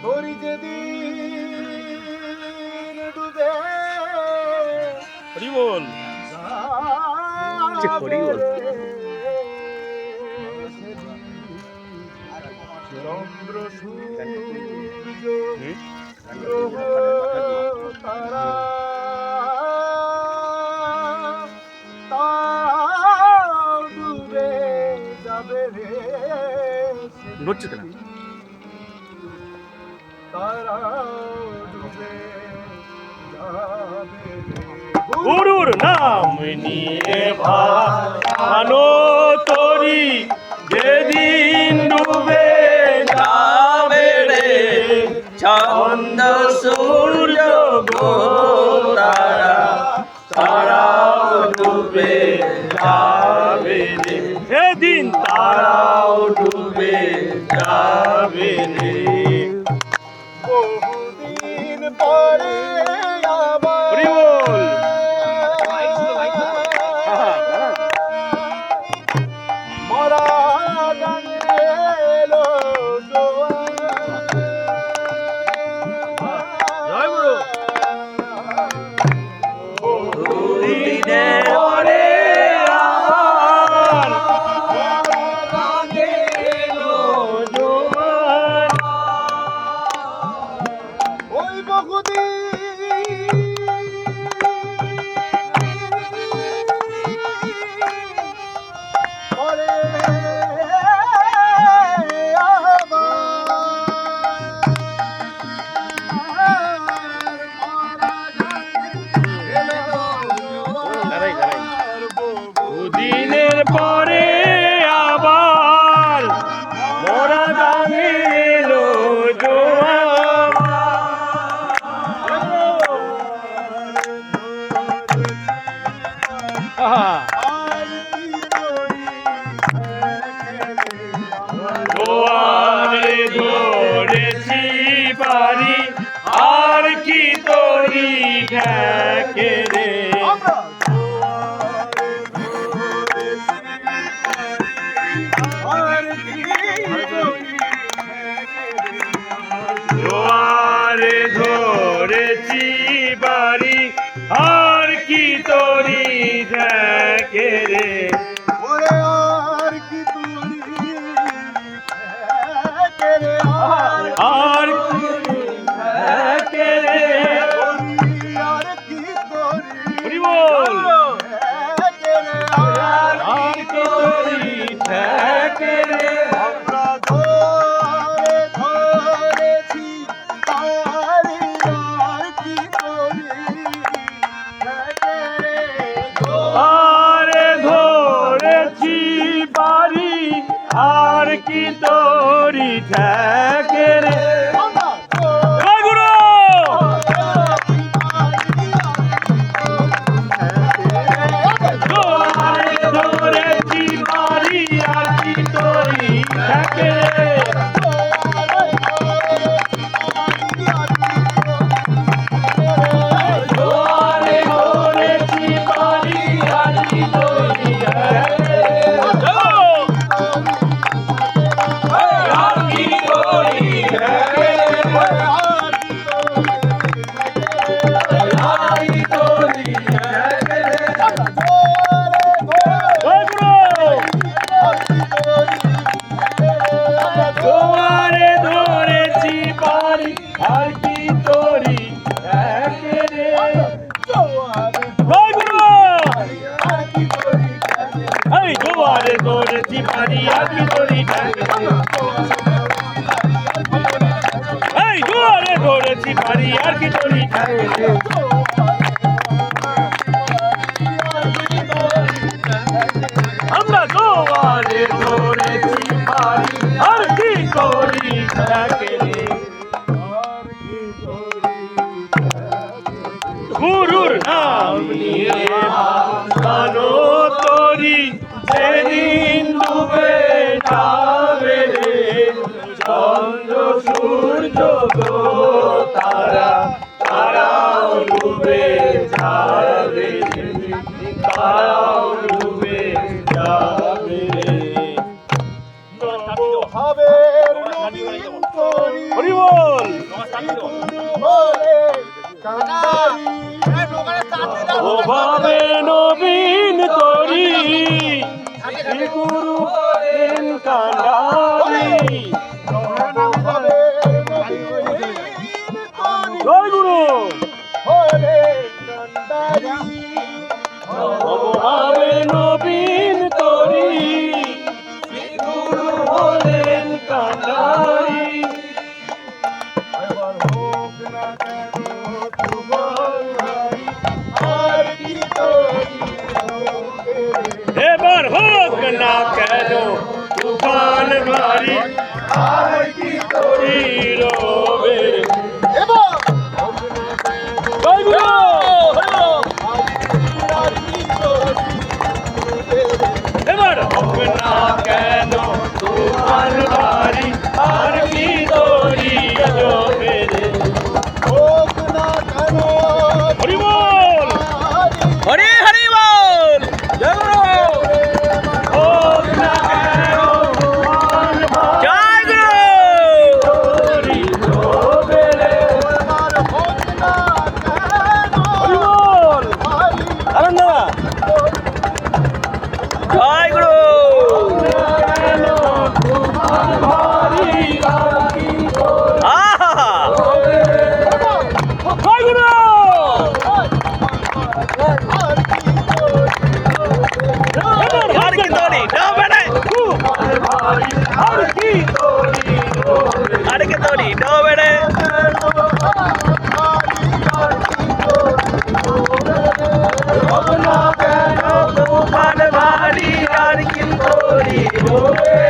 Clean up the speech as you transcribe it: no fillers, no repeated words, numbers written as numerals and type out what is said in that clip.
তোরি যেদিন ডুবে হরি বল হরি বল চন্দ্র সূর্য তারা ডুবে যাবে রে নড়ছে কেন তারা ডুবে যাবে গুরুর নাম নিয়ে ভালো তোরি যেদিন ডুবে যাবে রে চন্দ্র সূর্য গো তারা তারাও ডুবে যাবে রে সেদিন তারাও ডুবে যাবে রে বহুদিন পরে হরি বল মরা গানে এলো জয় গুরু বহুদিনের পরে আবার গানে এলো জোয়ার ওই বহুদিন পরে দুদিনের পরে আবার মোরা গানে এলো জোয়ার জোয়ারে ধরেছি পারি আর কি তোরি ঢাকে রে জোয়ারে ধরেছি বাড়ি আর কি তোরি ঢাকে রে আর কি তোরি আর কি ঢাকে রে আর কি তোরি হরি বল আর কি তোরি ঢাকে রে আমরা ধরে ধরেছি তারি আর কি তোরি আরে ধরেছি বাড়ি আর কি তোরি ঢাকে রে জয় গুরু জোয়ারে ধরেছি বাড়ি আর কি তোরি ঢাকে রে জোয়ারে ধরেছি বাড়ি আর কি তোরি ঢাকে রে আর কি তোরি ঢাকে রে আর কি তোরি ঢাকে রে জয় গুরু জোয়ারে ধরেছি বাড়ি আর কি তোরি ঢাকে রে জয় গুরু এই জোয়ারে ধরেছি বাড়ি আর কি তোরি ঢাকে রে এই জোয়ারে ধরেছি বাড়ি আর কি তোরি ঢাকে রে আমরা জোয়ারে ধরেছি বাড়ি আর কি তোরি ঢাকে রে গুরুর নাম নিয়ে ভালো তোরি যেদিন ডুবে যাবে রে চন্দ্র সূর্য গো তারা তারাও ডুবে যাবে রে তারাও ডুবে যাবে রে হাবের নবী গুরু হলেন কান্ডারি জয় গুরু হবে নবীন তরি শ্রী গুরু হলেন কান্ডারি এবার হোক না কেন তুফান ভারী আর কি করি রবে জয় গুরু এবার হোক না কেন তুফান ভারী আর কি করি রবে হরি বল হরি হরি বল জয় গুরু হোক না কেন তুফান ভারী জয় গুরু রবে হরি বল আনন্দ জয় গুরু আহা জয় গুরু আর কি তোরি ডোবে রে আর কি ডোবে রে তুফান ভারী আর কি তোরি ডোবে